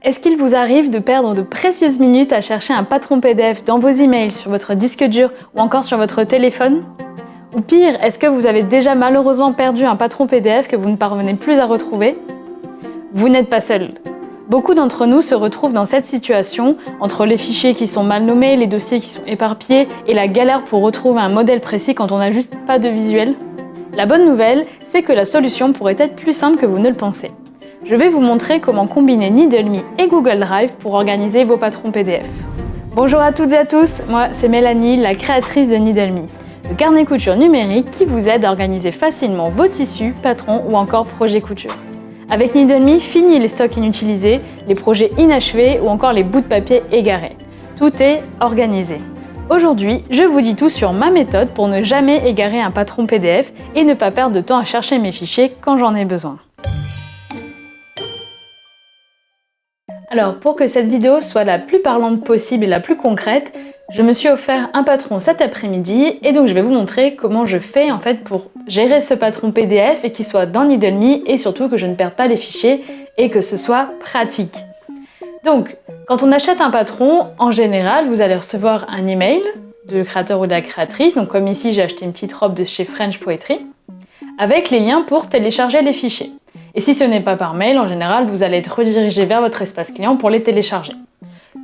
Est-ce qu'il vous arrive de perdre de précieuses minutes à chercher un patron PDF dans vos emails, sur votre disque dur ou encore sur votre téléphone? Ou pire, est-ce que vous avez déjà malheureusement perdu un patron PDF que vous ne parvenez plus à retrouver? Vous n'êtes pas seul. Beaucoup d'entre nous se retrouvent dans cette situation, entre les fichiers qui sont mal nommés, les dossiers qui sont éparpillés et la galère pour retrouver un modèle précis quand on n'a juste pas de visuel. La bonne nouvelle, c'est que la solution pourrait être plus simple que vous ne le pensez. Je vais vous montrer comment combiner Needle.me et Google Drive pour organiser vos patrons PDF. Bonjour à toutes et à tous, moi c'est Mélanie, la créatrice de Needle.me, le carnet couture numérique qui vous aide à organiser facilement vos tissus, patrons ou encore projets couture. Avec Needle.me, fini les stocks inutilisés, les projets inachevés ou encore les bouts de papier égarés. Tout est organisé. Aujourd'hui, je vous dis tout sur ma méthode pour ne jamais égarer un patron PDF et ne pas perdre de temps à chercher mes fichiers quand j'en ai besoin. Alors, pour que cette vidéo soit la plus parlante possible et la plus concrète, je me suis offert un patron cet après-midi et donc je vais vous montrer comment je fais en fait pour gérer ce patron PDF et qu'il soit dans Needle.me et surtout que je ne perde pas les fichiers et que ce soit pratique. Donc, quand on achète un patron, en général, vous allez recevoir un email du créateur ou de la créatrice, donc comme ici j'ai acheté une petite robe de chez French Poetry, avec les liens pour télécharger les fichiers. Et si ce n'est pas par mail, en général, vous allez être redirigé vers votre espace client pour les télécharger.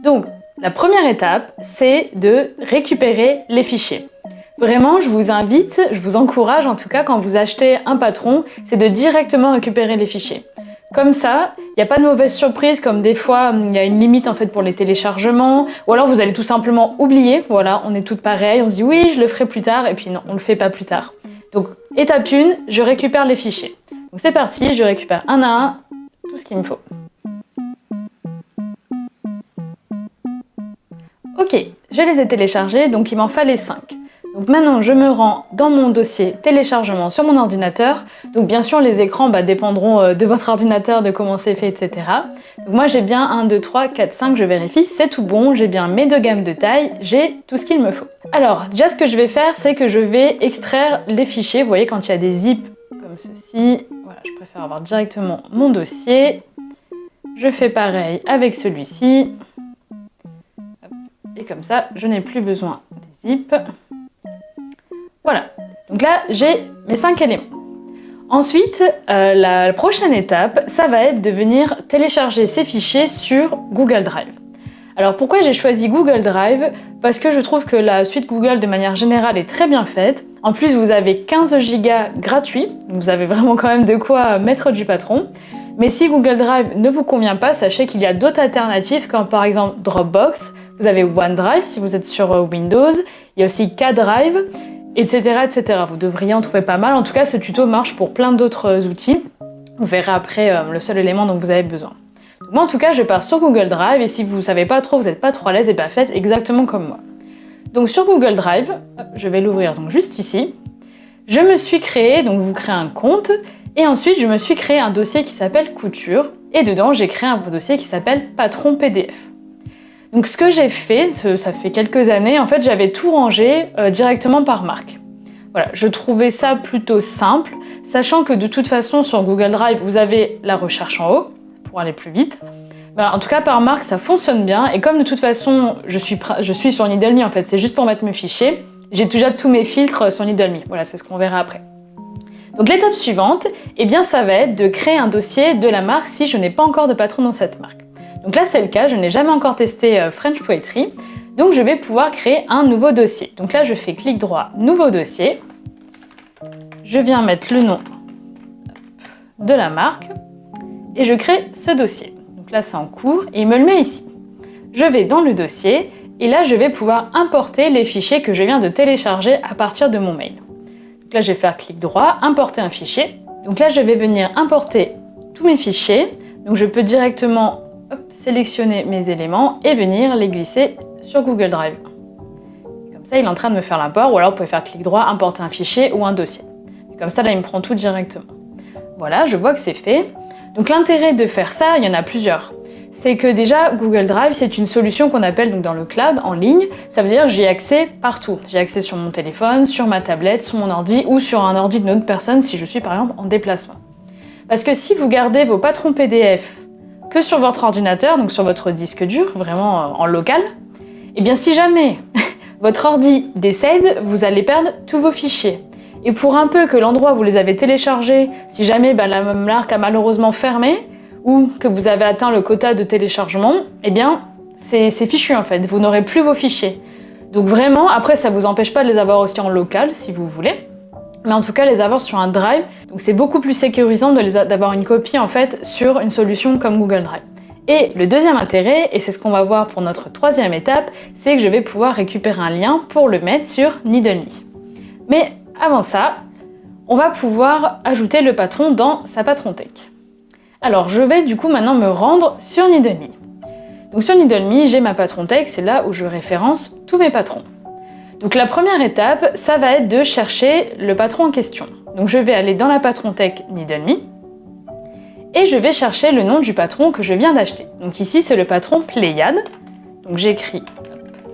Donc, la première étape, c'est de récupérer les fichiers. Vraiment, je vous encourage en tout cas quand vous achetez un patron, c'est de directement récupérer les fichiers. Comme ça, il n'y a pas de mauvaise surprise, comme des fois, il y a une limite en fait pour les téléchargements, ou alors vous allez tout simplement oublier, voilà, on est toutes pareilles, on se dit oui, je le ferai plus tard, et puis non, on ne le fait pas plus tard. Donc, étape 1, je récupère les fichiers. Donc c'est parti, je récupère un à un tout ce qu'il me faut. Ok, je les ai téléchargés, donc il m'en fallait 5. Donc maintenant je me rends dans mon dossier téléchargement sur mon ordinateur. Donc bien sûr les écrans dépendront de votre ordinateur, de comment c'est fait, etc. Donc moi j'ai bien 1, 2, 3, 4, 5, je vérifie, c'est tout bon, j'ai bien mes 2 gammes de taille, j'ai tout ce qu'il me faut. Alors déjà ce que je vais faire, c'est que je vais extraire les fichiers. Vous voyez quand il y a des zips comme ceci, voilà, je préfère avoir directement mon dossier. Je fais pareil avec celui-ci. Et comme ça, je n'ai plus besoin des zips. Voilà, donc là, j'ai mes 5 éléments. Ensuite, la prochaine étape, ça va être de venir télécharger ces fichiers sur Google Drive. Alors pourquoi j'ai choisi Google Drive? Parce que je trouve que la suite Google de manière générale est très bien faite. En plus, vous avez 15 Go gratuits, donc vous avez vraiment quand même de quoi mettre du patron. Mais si Google Drive ne vous convient pas, sachez qu'il y a d'autres alternatives comme par exemple Dropbox, vous avez OneDrive si vous êtes sur Windows, il y a aussi K-Drive, etc., etc. Vous devriez en trouver pas mal. En tout cas, ce tuto marche pour plein d'autres outils. Vous verrez après le seul élément dont vous avez besoin. Donc, moi, en tout cas, je pars sur Google Drive et si vous ne savez pas trop, vous n'êtes pas trop à l'aise, et bien faites exactement comme moi. Donc sur Google Drive, je vais l'ouvrir donc juste ici. Je me suis créé, donc vous créez un compte et ensuite je me suis créé un dossier qui s'appelle couture et dedans j'ai créé un dossier qui s'appelle patron PDF. Donc ce que j'ai fait, ça fait quelques années, en fait j'avais tout rangé directement par marque. Voilà, je trouvais ça plutôt simple, sachant que de toute façon sur Google Drive vous avez la recherche en haut pour aller plus vite. Voilà, en tout cas par marque ça fonctionne bien et comme de toute façon je suis sur Needle.me en fait, c'est juste pour mettre mes fichiers, j'ai déjà tous mes filtres sur Needle.me, voilà c'est ce qu'on verra après. Donc l'étape suivante, eh bien ça va être de créer un dossier de la marque si je n'ai pas encore de patron dans cette marque. Donc là c'est le cas, je n'ai jamais encore testé French Poetry, donc je vais pouvoir créer un nouveau dossier. Donc là je fais clic droit, nouveau dossier, je viens mettre le nom de la marque et je crée ce dossier. Donc là c'est en cours et il me le met ici. Je vais dans le dossier et là je vais pouvoir importer les fichiers que je viens de télécharger à partir de mon mail. Donc là je vais faire clic droit, importer un fichier. Donc là je vais venir importer tous mes fichiers. Donc je peux directement sélectionner mes éléments et venir les glisser sur Google Drive. Et comme ça il est en train de me faire l'import ou alors vous pouvez faire clic droit, importer un fichier ou un dossier. Et comme ça là il me prend tout directement. Voilà, je vois que c'est fait. Donc l'intérêt de faire ça, il y en a plusieurs. C'est que déjà, Google Drive, c'est une solution qu'on appelle donc dans le cloud, en ligne. Ça veut dire que j'ai accès partout. J'ai accès sur mon téléphone, sur ma tablette, sur mon ordi ou sur un ordi d'une autre personne si je suis par exemple en déplacement. Parce que si vous gardez vos patrons PDF que sur votre ordinateur, donc sur votre disque dur, vraiment en local, et bien si jamais votre ordi décède, vous allez perdre tous vos fichiers. Et pour un peu que l'endroit où vous les avez téléchargés, si jamais la marque a malheureusement fermé, ou que vous avez atteint le quota de téléchargement, eh bien c'est fichu en fait, vous n'aurez plus vos fichiers. Donc vraiment, après ça vous empêche pas de les avoir aussi en local si vous voulez, mais en tout cas les avoir sur un drive, donc c'est beaucoup plus sécurisant d'avoir une copie en fait sur une solution comme Google Drive. Et le deuxième intérêt, et c'est ce qu'on va voir pour notre troisième étape, c'est que je vais pouvoir récupérer un lien pour le mettre sur Needle.me. Mais avant ça, on va pouvoir ajouter le patron dans sa patron tech. Alors je vais du coup maintenant me rendre sur Needle.me. Donc sur Needle.me, j'ai ma patron tech, c'est là où je référence tous mes patrons. Donc la première étape, ça va être de chercher le patron en question. Donc je vais aller dans la patron tech Needle.me et je vais chercher le nom du patron que je viens d'acheter. Donc ici c'est le patron Pléiade. Donc j'écris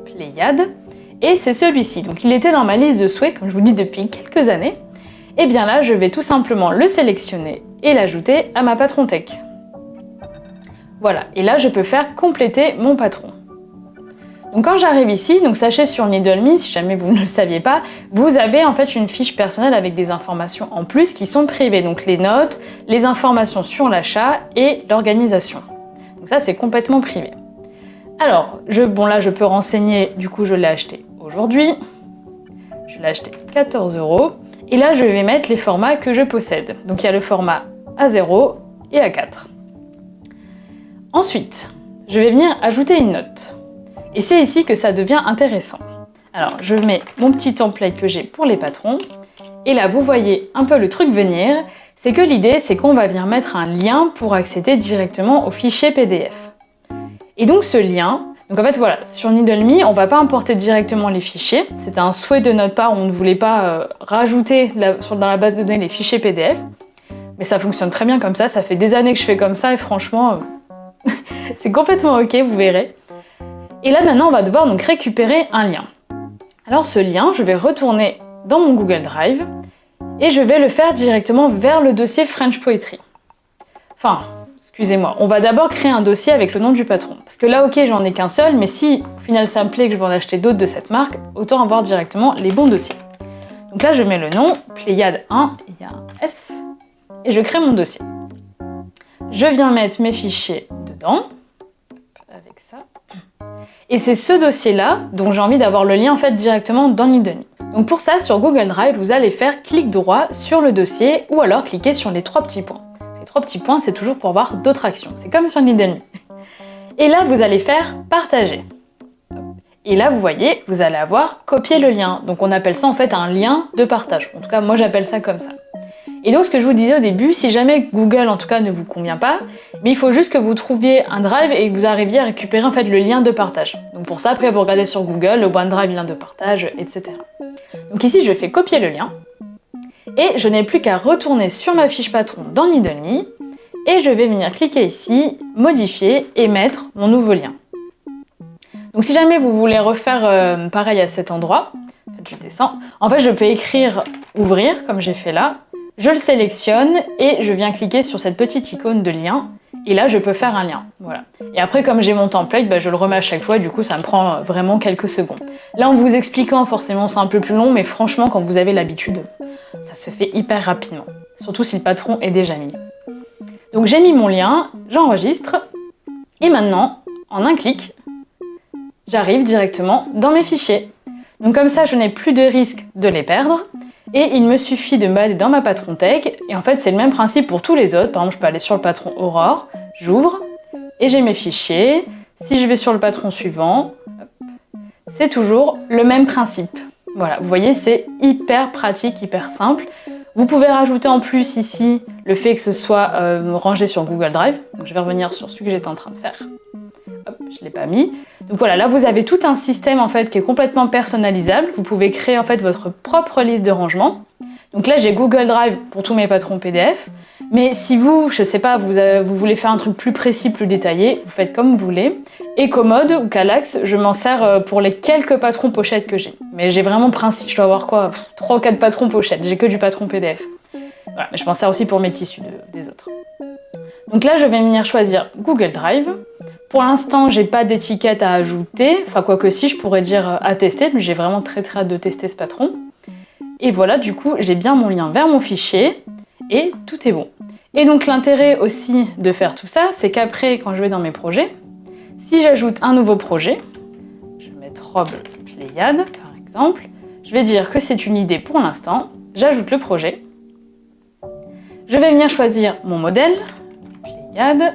Pléiade et c'est celui-ci. Donc il était dans ma liste de souhaits, comme je vous dis depuis quelques années. Et bien là, je vais tout simplement le sélectionner et l'ajouter à ma patron tech. Voilà, et là je peux faire compléter mon patron. Donc quand j'arrive ici, donc sachez sur Needle.me, si jamais vous ne le saviez pas, vous avez en fait une fiche personnelle avec des informations en plus qui sont privées, donc les notes, les informations sur l'achat et l'organisation. Donc ça c'est complètement privé. Alors, là je peux renseigner, du coup je l'ai acheté aujourd'hui, je l'ai acheté 14 €, et là je vais mettre les formats que je possède. Donc il y a le format A0 et A4. Ensuite, je vais venir ajouter une note. Et c'est ici que ça devient intéressant. Alors, je mets mon petit template que j'ai pour les patrons. Et là, vous voyez un peu le truc venir. C'est que l'idée, c'est qu'on va venir mettre un lien pour accéder directement au fichier PDF. Et donc, ce lien, donc en fait, voilà, sur Needle.me, on ne va pas importer directement les fichiers. C'était un souhait de notre part, on ne voulait pas rajouter dans la base de données les fichiers PDF. Mais ça fonctionne très bien comme ça fait des années que je fais comme ça et franchement... c'est complètement ok, vous verrez. Et là maintenant on va devoir donc récupérer un lien. Alors ce lien, je vais retourner dans mon Google Drive et je vais le faire directement vers le dossier French Poetry. Enfin, excusez-moi, on va d'abord créer un dossier avec le nom du patron. Parce que là ok, j'en ai qu'un seul, mais si au final ça me plaît que je veux en acheter d'autres de cette marque, autant avoir directement les bons dossiers. Donc là je mets le nom, Pléiade 1, il y a un S, et je crée mon dossier. Je viens mettre mes fichiers dedans, avec ça. Et c'est ce dossier-là dont j'ai envie d'avoir le lien en fait directement dans Needle.me. Donc pour ça, sur Google Drive, vous allez faire clic droit sur le dossier ou alors cliquer sur les 3 petits points. Les 3 petits points, c'est toujours pour voir d'autres actions. C'est comme sur Needle.me. Et là, vous allez faire partager. Et là, vous voyez, vous allez avoir copier le lien. Donc on appelle ça en fait un lien de partage. En tout cas, moi j'appelle ça comme ça. Et donc ce que je vous disais au début, si jamais Google en tout cas ne vous convient pas, mais il faut juste que vous trouviez un drive et que vous arriviez à récupérer en fait le lien de partage. Donc pour ça, après vous regardez sur Google, le OneDrive, lien de partage, etc. Donc ici je fais copier le lien et je n'ai plus qu'à retourner sur ma fiche patron dans Needle.me et je vais venir cliquer ici, modifier et mettre mon nouveau lien. Donc si jamais vous voulez refaire pareil à cet endroit, je descends, en fait je peux écrire ouvrir comme j'ai fait là. Je le sélectionne et je viens cliquer sur cette petite icône de lien et là je peux faire un lien. Voilà. Et après comme j'ai mon template, je le remets à chaque fois, du coup ça me prend vraiment quelques secondes. Là en vous expliquant forcément c'est un peu plus long, mais franchement quand vous avez l'habitude, ça se fait hyper rapidement. Surtout si le patron est déjà mis. Donc j'ai mis mon lien, j'enregistre et maintenant en un clic, j'arrive directement dans mes fichiers. Donc comme ça je n'ai plus de risque de les perdre. Et il me suffit de me balader dans ma patron tech, et en fait c'est le même principe pour tous les autres. Par exemple, je peux aller sur le patron Aurore, j'ouvre, et j'ai mes fichiers. Si je vais sur le patron suivant, c'est toujours le même principe. Voilà, vous voyez, c'est hyper pratique, hyper simple. Vous pouvez rajouter en plus ici le fait que ce soit rangé sur Google Drive. Donc je vais revenir sur celui que j'étais en train de faire. Hop, je ne l'ai pas mis. Donc voilà, là vous avez tout un système en fait qui est complètement personnalisable. Vous pouvez créer en fait votre propre liste de rangement. Donc là j'ai Google Drive pour tous mes patrons PDF. Mais si vous, je sais pas, vous voulez faire un truc plus précis, plus détaillé, vous faites comme vous voulez. Et Commode ou Kallax, je m'en sers pour les quelques patrons pochettes que j'ai. Mais j'ai vraiment principe, je dois avoir quoi, 3 ou 4 patrons pochettes, j'ai que du patron PDF. Voilà, mais je m'en sers aussi pour mes tissus des autres. Donc là, je vais venir choisir Google Drive. Pour l'instant, j'ai pas d'étiquette à ajouter, enfin quoique si, je pourrais dire à tester, mais j'ai vraiment très hâte de tester ce patron. Et voilà, du coup, j'ai bien mon lien vers mon fichier et tout est bon. Et donc l'intérêt aussi de faire tout ça, c'est qu'après, quand je vais dans mes projets, si j'ajoute un nouveau projet, je vais mettre Robe Pléiade par exemple, je vais dire que c'est une idée pour l'instant, j'ajoute le projet, je vais venir choisir mon modèle, Pléiade.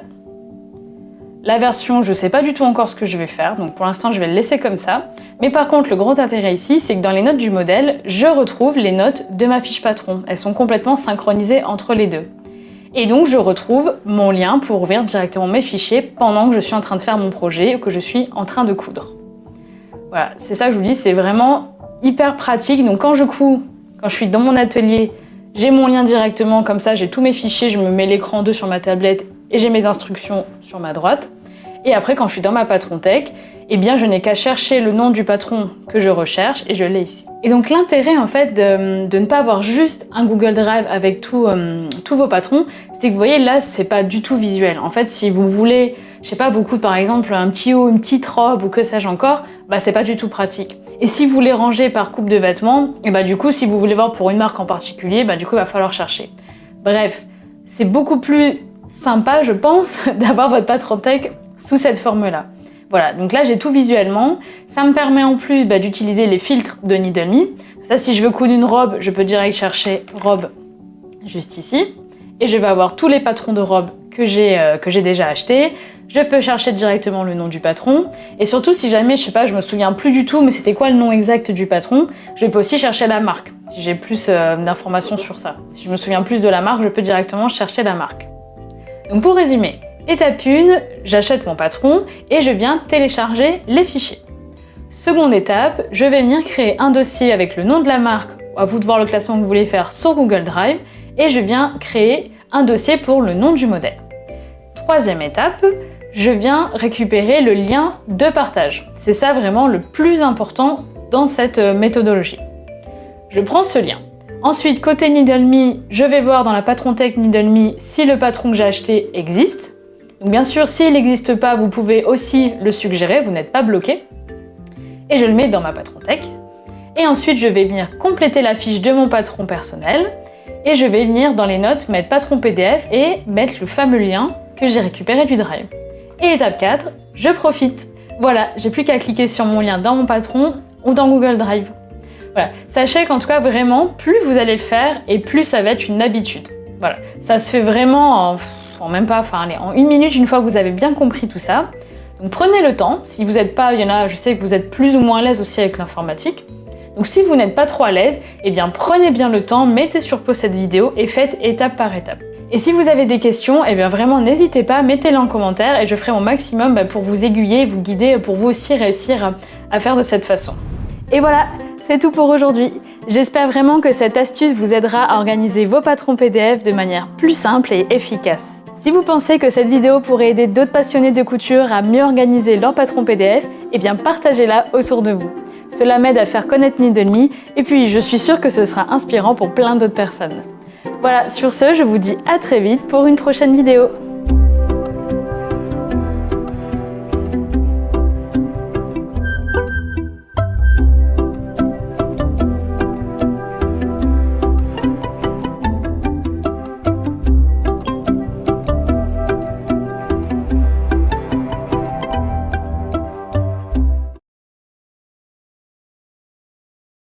La version, je ne sais pas du tout encore ce que je vais faire, donc pour l'instant je vais le laisser comme ça. Mais par contre, le gros intérêt ici, c'est que dans les notes du modèle, je retrouve les notes de ma fiche patron. Elles sont complètement synchronisées entre les deux. Et donc je retrouve mon lien pour ouvrir directement mes fichiers pendant que je suis en train de faire mon projet ou que je suis en train de coudre. Voilà, c'est ça que je vous dis, c'est vraiment hyper pratique. Donc quand je couds, quand je suis dans mon atelier, j'ai mon lien directement, comme ça j'ai tous mes fichiers, je me mets l'écran 2 sur ma tablette et j'ai mes instructions sur ma droite. Et après, quand je suis dans ma patron tech, eh bien, je n'ai qu'à chercher le nom du patron que je recherche et je l'ai ici. Et donc, l'intérêt, en fait, de ne pas avoir juste un Google Drive avec tous vos patrons, c'est que vous voyez, là, c'est pas du tout visuel. En fait, si vous voulez, je sais pas, vous coudre par exemple un petit haut, une petite robe ou que sais-je encore, bah, c'est pas du tout pratique. Et si vous voulez ranger par coupe de vêtements, et bah, du coup, si vous voulez voir pour une marque en particulier, bah, du coup, il va falloir chercher. Bref, c'est beaucoup plus sympa, je pense, d'avoir votre patron tech sous cette forme-là. Voilà, donc là j'ai tout visuellement. Ça me permet en plus d'utiliser les filtres de Needle Me. Ça, si je veux coudre une robe, je peux direct chercher robe juste ici. Et je vais avoir tous les patrons de robes que j'ai déjà achetés. Je peux chercher directement le nom du patron. Et surtout, si jamais, je sais pas, je me souviens plus du tout, mais c'était quoi le nom exact du patron, je peux aussi chercher la marque, si j'ai plus d'informations sur ça. Si je me souviens plus de la marque, je peux directement chercher la marque. Donc pour résumer, étape 1, j'achète mon patron et je viens télécharger les fichiers. Seconde étape, je vais venir créer un dossier avec le nom de la marque, à vous de voir le classement que vous voulez faire sur Google Drive, et je viens créer un dossier pour le nom du modèle. Troisième étape, je viens récupérer le lien de partage. C'est ça vraiment le plus important dans cette méthodologie. Je prends ce lien. Ensuite, côté Needle Me, je vais voir dans la patron tech Needle Me si le patron que j'ai acheté existe. Donc bien sûr, s'il n'existe pas, vous pouvez aussi le suggérer, vous n'êtes pas bloqué. Et je le mets dans ma patron tech. Et ensuite, je vais venir compléter la fiche de mon patron personnel. Et je vais venir dans les notes mettre patron PDF et mettre le fameux lien que j'ai récupéré du Drive. Et étape 4, je profite. Voilà, j'ai plus qu'à cliquer sur mon lien dans mon patron ou dans Google Drive. Voilà. Sachez qu'en tout cas, vraiment, plus vous allez le faire et plus ça va être une habitude. Voilà. Ça se fait vraiment en même pas, en 1 minute, une fois que vous avez bien compris tout ça. Donc prenez le temps. Si vous n'êtes pas, il y en a, je sais que vous êtes plus ou moins à l'aise aussi avec l'informatique. Donc si vous n'êtes pas trop à l'aise, eh bien prenez bien le temps, mettez sur pause cette vidéo et faites étape par étape. Et si vous avez des questions, eh bien vraiment n'hésitez pas, mettez-les en commentaire et je ferai mon maximum pour vous aiguiller, vous guider, pour vous aussi réussir à faire de cette façon. Et voilà, c'est tout pour aujourd'hui. J'espère vraiment que cette astuce vous aidera à organiser vos patrons PDF de manière plus simple et efficace. Si vous pensez que cette vidéo pourrait aider d'autres passionnés de couture à mieux organiser leur patron PDF, eh bien partagez-la autour de vous. Cela m'aide à faire connaître Needle Me et puis je suis sûre que ce sera inspirant pour plein d'autres personnes. Voilà, sur ce, je vous dis à très vite pour une prochaine vidéo.